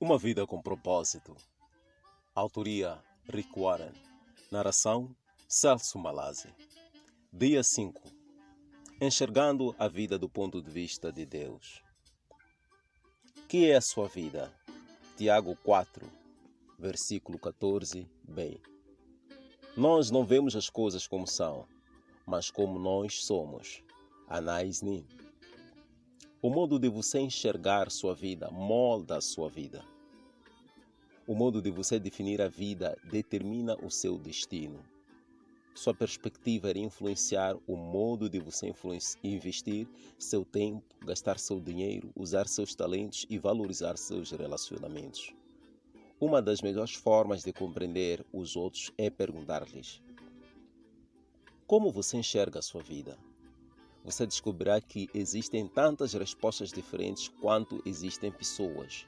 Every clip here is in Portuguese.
Uma vida com propósito. Autoria Rick Warren. Narração Celso Malazzi. Dia 5. Enxergando a vida do ponto de vista de Deus. Que é a sua vida? Tiago 4, versículo 14b. Nós não vemos as coisas como são, mas como nós somos. Anais Nin. O modo de você enxergar sua vida molda a sua vida. O modo de você definir a vida determina o seu destino. Sua perspectiva irá influenciar o modo de você investir seu tempo, gastar seu dinheiro, usar seus talentos e valorizar seus relacionamentos. Uma das melhores formas de compreender os outros é perguntar-lhes: como você enxerga a sua vida? Você descobrirá que existem tantas respostas diferentes quanto existem pessoas.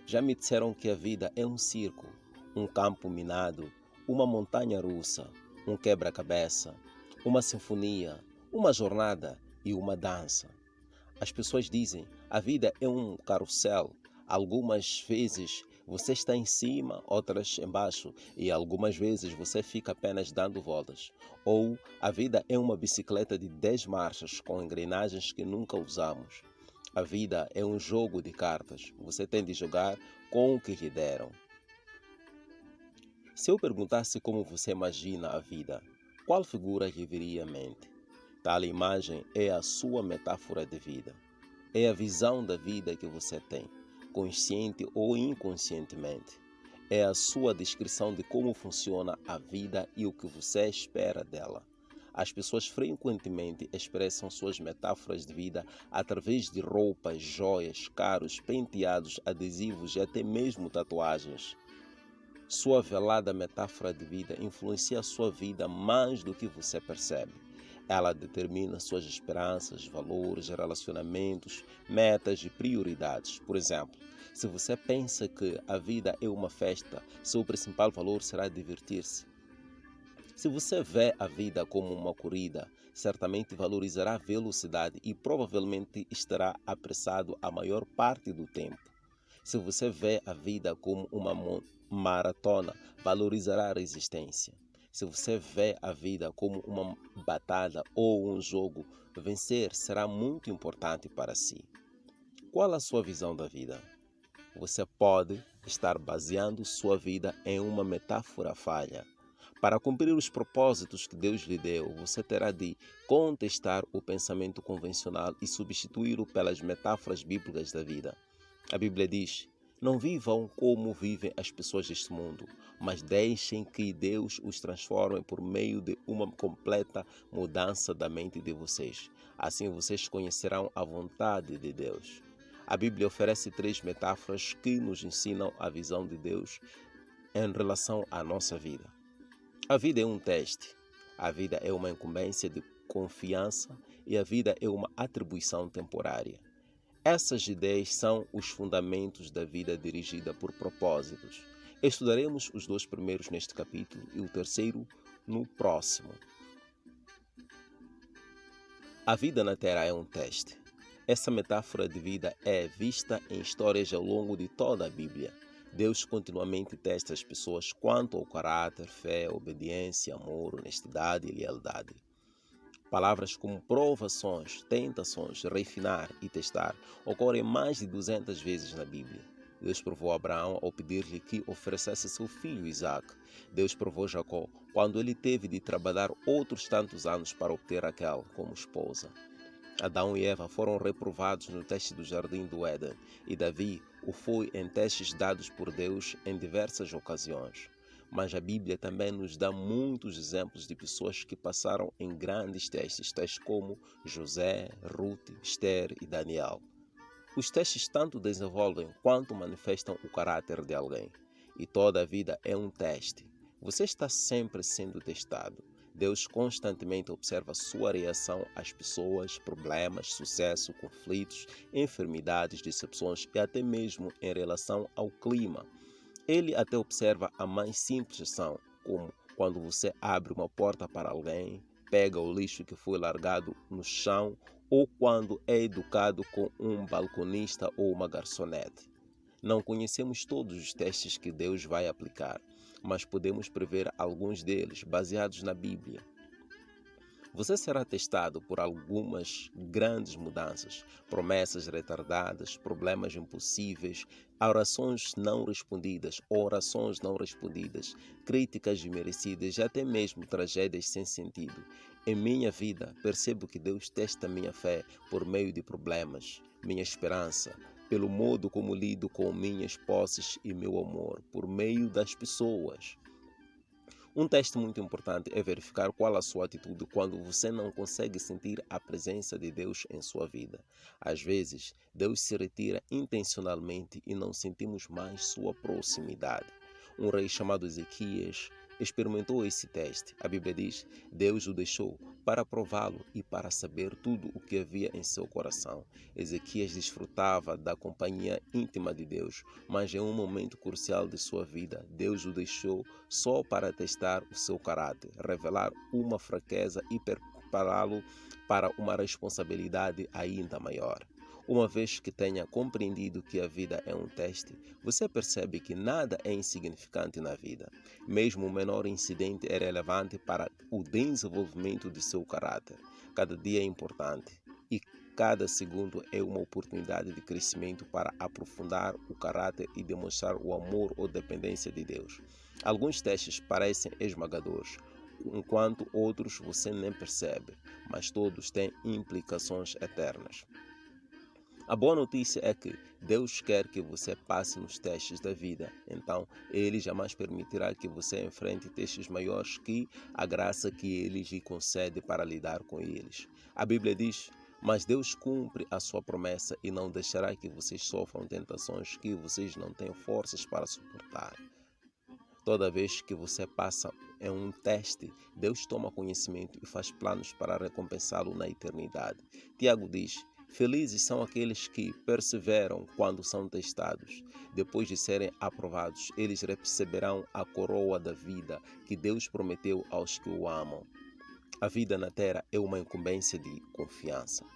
Já me disseram que a vida é um circo, um campo minado, uma montanha russa, um quebra-cabeça, uma sinfonia, uma jornada e uma dança. As pessoas dizem: a vida é um carrossel. Algumas vezes você está em cima, outras embaixo, e algumas vezes você fica apenas dando voltas. Ou a vida é uma bicicleta de 10 marchas com engrenagens que nunca usamos. A vida é um jogo de cartas. Você tem de jogar com o que lhe deram. Se eu perguntasse como você imagina a vida, qual figura lhe viria à mente? Tal imagem é a sua metáfora de vida. É a visão da vida que você tem, consciente ou inconscientemente. É a sua descrição de como funciona a vida e o que você espera dela. As pessoas frequentemente expressam suas metáforas de vida através de roupas, joias, carros, penteados, adesivos e até mesmo tatuagens. Sua velada metáfora de vida influencia a sua vida mais do que você percebe. Ela determina suas esperanças, valores, relacionamentos, metas e prioridades. Por exemplo, se você pensa que a vida é uma festa, seu principal valor será divertir-se. Se você vê a vida como uma corrida, certamente valorizará a velocidade e provavelmente estará apressado a maior parte do tempo. Se você vê a vida como uma maratona, valorizará a resistência. Se você vê a vida como uma batalha ou um jogo, vencer será muito importante para si. Qual a sua visão da vida? Você pode estar baseando sua vida em uma metáfora falha. Para cumprir os propósitos que Deus lhe deu, você terá de contestar o pensamento convencional e substituí-lo pelas metáforas bíblicas da vida. A Bíblia diz: não vivam como vivem as pessoas deste mundo, mas deixem que Deus os transforme por meio de uma completa mudança da mente de vocês. Assim vocês conhecerão a vontade de Deus. A Bíblia oferece 3 metáforas que nos ensinam a visão de Deus em relação à nossa vida. A vida é um teste, a vida é uma incumbência de confiança e a vida é uma atribuição temporária. Essas ideias são os fundamentos da vida dirigida por propósitos. Estudaremos os 2 primeiros neste capítulo e o terceiro no próximo. A vida na Terra é um teste. Essa metáfora de vida é vista em histórias ao longo de toda a Bíblia. Deus continuamente testa as pessoas quanto ao caráter, fé, obediência, amor, honestidade e lealdade. Palavras como provações, tentações, refinar e testar ocorrem mais de 200 vezes na Bíblia. Deus provou Abraão ao pedir-lhe que oferecesse seu filho Isaac. Deus provou Jacó quando ele teve de trabalhar outros tantos anos para obter Raquel como esposa. Adão e Eva foram reprovados no teste do jardim do Éden e Davi o foi em testes dados por Deus em diversas ocasiões. Mas a Bíblia também nos dá muitos exemplos de pessoas que passaram em grandes testes, tais como José, Ruth, Esther e Daniel. Os testes tanto desenvolvem quanto manifestam o caráter de alguém. E toda a vida é um teste. Você está sempre sendo testado. Deus constantemente observa sua reação às pessoas, problemas, sucesso, conflitos, enfermidades, decepções e até mesmo em relação ao clima. Ele até observa a mais simples ação, como quando você abre uma porta para alguém, pega o lixo que foi largado no chão ou quando é educado com um balconista ou uma garçonete. Não conhecemos todos os testes que Deus vai aplicar, mas podemos prever alguns deles baseados na Bíblia. Você será testado por algumas grandes mudanças, promessas retardadas, problemas impossíveis, orações não respondidas, críticas imerecidas e até mesmo tragédias sem sentido. Em minha vida, percebo que Deus testa minha fé por meio de problemas, minha esperança, pelo modo como lido com minhas posses e meu amor, por meio das pessoas. Um teste muito importante é verificar qual a sua atitude quando você não consegue sentir a presença de Deus em sua vida. Às vezes, Deus se retira intencionalmente e não sentimos mais sua proximidade. Um rei chamado Ezequias experimentou esse teste. A Bíblia diz: Deus o deixou para prová-lo e para saber tudo o que havia em seu coração. Ezequias desfrutava da companhia íntima de Deus, mas em um momento crucial de sua vida, Deus o deixou só para testar o seu caráter, revelar uma fraqueza e prepará-lo para uma responsabilidade ainda maior. Uma vez que tenha compreendido que a vida é um teste, você percebe que nada é insignificante na vida. Mesmo o menor incidente é relevante para o desenvolvimento de seu caráter. Cada dia é importante e cada segundo é uma oportunidade de crescimento para aprofundar o caráter e demonstrar o amor ou dependência de Deus. Alguns testes parecem esmagadores, enquanto outros você nem percebe, mas todos têm implicações eternas. A boa notícia é que Deus quer que você passe nos testes da vida, então Ele jamais permitirá que você enfrente testes maiores que a graça que Ele lhe concede para lidar com eles. A Bíblia diz: mas Deus cumpre a sua promessa e não deixará que vocês sofram tentações que vocês não têm forças para suportar. Toda vez que você passa em um teste, Deus toma conhecimento e faz planos para recompensá-lo na eternidade. Tiago diz: felizes são aqueles que perseveram quando são testados. Depois de serem aprovados, eles receberão a coroa da vida que Deus prometeu aos que o amam. A vida na terra é uma incumbência de confiança.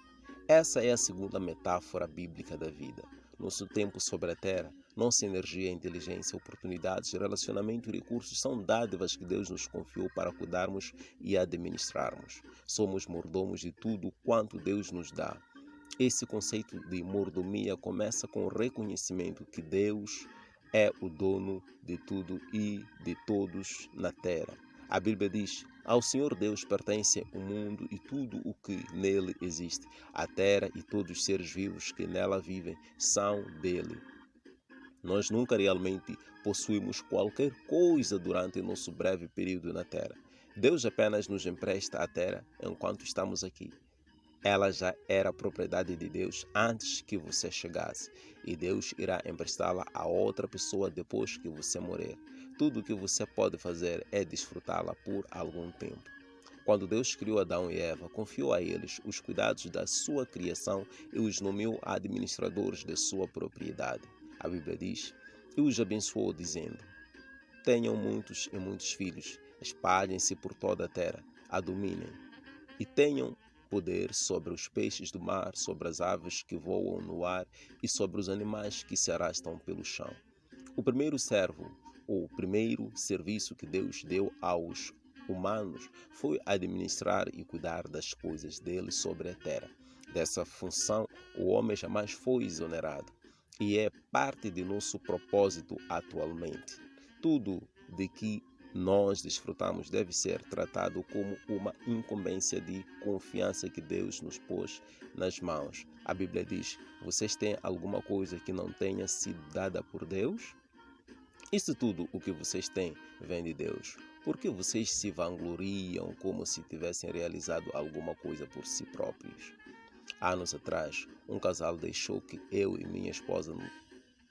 Essa é a segunda metáfora bíblica da vida. Nosso tempo sobre a terra, nossa energia, inteligência, oportunidades, relacionamento e recursos são dádivas que Deus nos confiou para cuidarmos e administrarmos. Somos mordomos de tudo quanto Deus nos dá. Esse conceito de mordomia começa com o reconhecimento que Deus é o dono de tudo e de todos na terra. A Bíblia diz: ao Senhor Deus pertence o mundo e tudo o que nele existe. A terra e todos os seres vivos que nela vivem são dele. Nós nunca realmente possuímos qualquer coisa durante nosso breve período na terra. Deus apenas nos empresta a terra enquanto estamos aqui. Ela já era propriedade de Deus antes que você chegasse, e Deus irá emprestá-la a outra pessoa depois que você morrer. Tudo o que você pode fazer é desfrutá-la por algum tempo. Quando Deus criou Adão e Eva, confiou a eles os cuidados da sua criação e os nomeou administradores de sua propriedade. A Bíblia diz: e os abençoou, dizendo: tenham muitos e muitos filhos, espalhem-se por toda a terra, a dominem, e tenham poder sobre os peixes do mar, sobre as aves que voam no ar e sobre os animais que se arrastam pelo chão. O primeiro serviço que Deus deu aos humanos foi administrar e cuidar das coisas dele sobre a terra. Dessa função, o homem jamais foi exonerado e é parte de nosso propósito atualmente. Tudo de que nós desfrutamos deve ser tratado como uma incumbência de confiança que Deus nos pôs nas mãos. A Bíblia diz: vocês têm alguma coisa que não tenha sido dada por Deus? Isso tudo o que vocês têm vem de Deus. Por que vocês se vangloriam como se tivessem realizado alguma coisa por si próprios? Anos atrás, um casal deixou que eu e minha esposa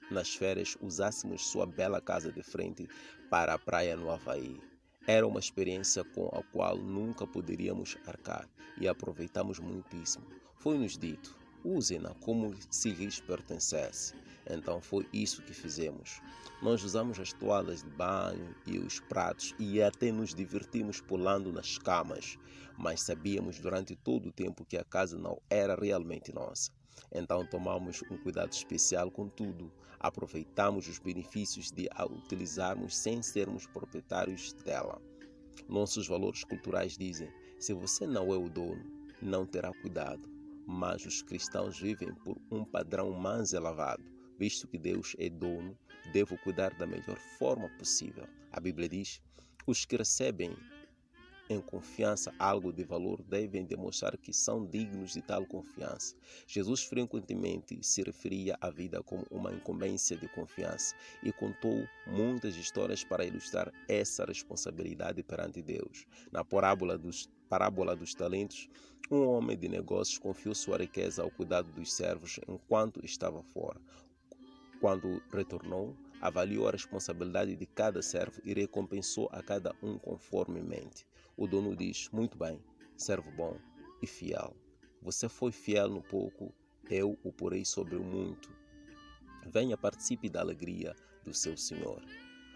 nas férias usássemos sua bela casa de frente para a praia no Havaí. Era uma experiência com a qual nunca poderíamos arcar e aproveitamos muitíssimo. Foi-nos dito: usem-na como se lhes pertencesse. Então foi isso que fizemos. Nós usamos as toalhas de banho e os pratos e até nos divertimos pulando nas camas, mas sabíamos durante todo o tempo que a casa não era realmente nossa. Então tomamos um cuidado especial com tudo. Aproveitamos os benefícios de a utilizarmos sem sermos proprietários dela. Nossos valores culturais dizem: se você não é o dono, não terá cuidado. Mas os cristãos vivem por um padrão mais elevado. Visto que Deus é dono, devo cuidar da melhor forma possível. A Bíblia diz: os que recebem em confiança algo de valor devem demonstrar que são dignos de tal confiança. Jesus frequentemente se referia à vida como uma incumbência de confiança e contou muitas histórias para ilustrar essa responsabilidade perante Deus. Na parábola dos talentos, um homem de negócios confiou sua riqueza ao cuidado dos servos enquanto estava fora. Quando retornou, avaliou a responsabilidade de cada servo e recompensou a cada um conformemente. O dono diz: muito bem, servo bom e fiel. Você foi fiel no pouco, eu o porei sobre o muito. Venha, participe da alegria do seu Senhor.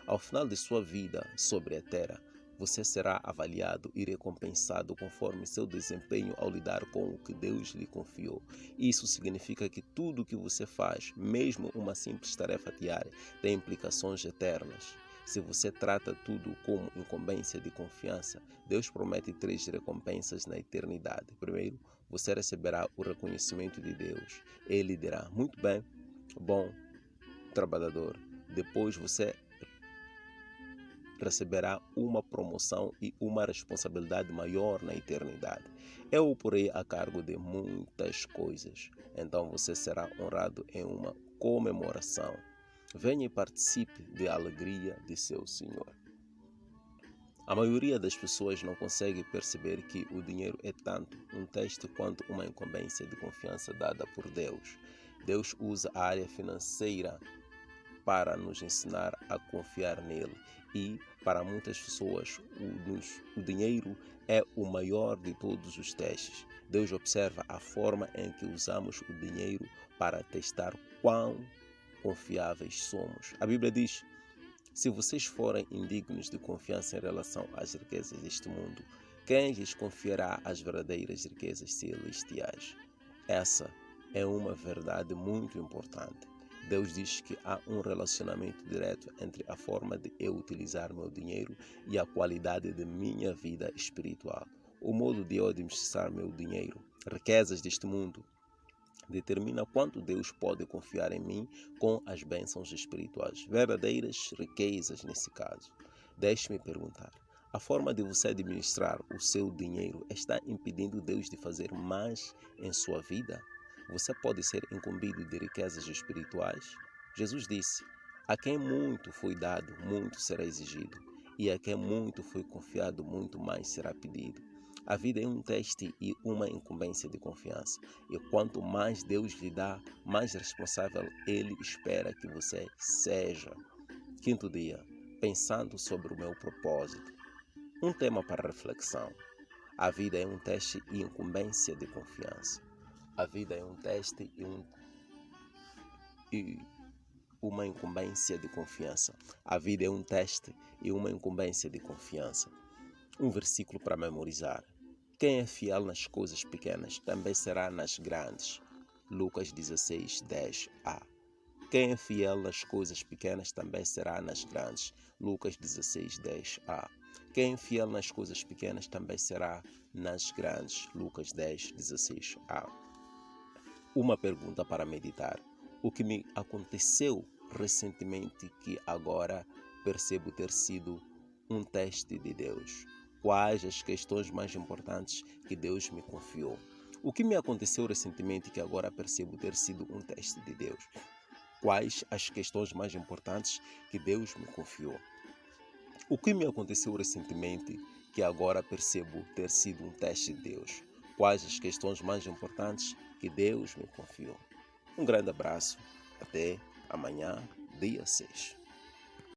Ao final de sua vida sobre a terra, você será avaliado e recompensado conforme seu desempenho ao lidar com o que Deus lhe confiou. Isso significa que tudo o que você faz, mesmo uma simples tarefa diária, tem implicações eternas. Se você trata tudo como incumbência de confiança, Deus promete 3 recompensas na eternidade. Primeiro, você receberá o reconhecimento de Deus. Ele dirá: muito bem, bom trabalhador. Depois você receberá uma promoção e uma responsabilidade maior na eternidade. Eu o porei a cargo de muitas coisas. Então você será honrado em uma comemoração. Venha e participe da alegria de seu Senhor. A maioria das pessoas não consegue perceber que o dinheiro é tanto um teste quanto uma incumbência de confiança dada por Deus. Deus usa a área financeira para nos ensinar a confiar nele. E, para muitas pessoas, o dinheiro é o maior de todos os testes. Deus observa a forma em que usamos o dinheiro para testar quão confiáveis somos. A Bíblia diz: se vocês forem indignos de confiança em relação às riquezas deste mundo, quem lhes confiará as verdadeiras riquezas celestiais? Essa é uma verdade muito importante. Deus diz que há um relacionamento direto entre a forma de eu utilizar meu dinheiro e a qualidade de minha vida espiritual. O modo de eu administrar meu dinheiro, riquezas deste mundo, determina quanto Deus pode confiar em mim com as bênçãos espirituais, verdadeiras riquezas nesse caso. Deixe-me perguntar: a forma de você administrar o seu dinheiro está impedindo Deus de fazer mais em sua vida? Você pode ser incumbido de riquezas espirituais? Jesus disse: a quem muito foi dado, muito será exigido, e a quem muito foi confiado, muito mais será pedido. A vida é um teste e uma incumbência de confiança, e quanto mais Deus lhe dá, mais responsável Ele espera que você seja. Quinto dia, pensando sobre o meu propósito. Um tema para reflexão. A vida é um teste e incumbência de confiança. A vida é um teste e uma incumbência de confiança. A vida é um teste e uma incumbência de confiança. Um versículo para memorizar. Quem é fiel nas coisas pequenas também será nas grandes. Lucas 16, 10a. Quem é fiel nas coisas pequenas também será nas grandes. Lucas 16, 10a. Quem é fiel nas coisas pequenas também será nas grandes. Lucas 10, 16a. Uma pergunta para meditar. O que me aconteceu recentemente que agora percebo ter sido um teste de Deus? Quais as questões mais importantes que Deus me confiou? O que me aconteceu recentemente que agora percebo ter sido um teste de Deus? Quais as questões mais importantes que Deus me confiou? O que me aconteceu recentemente que agora percebo ter sido um teste de Deus? Quais as questões mais importantes que Deus me confiou? Um grande abraço. Até amanhã, dia 6.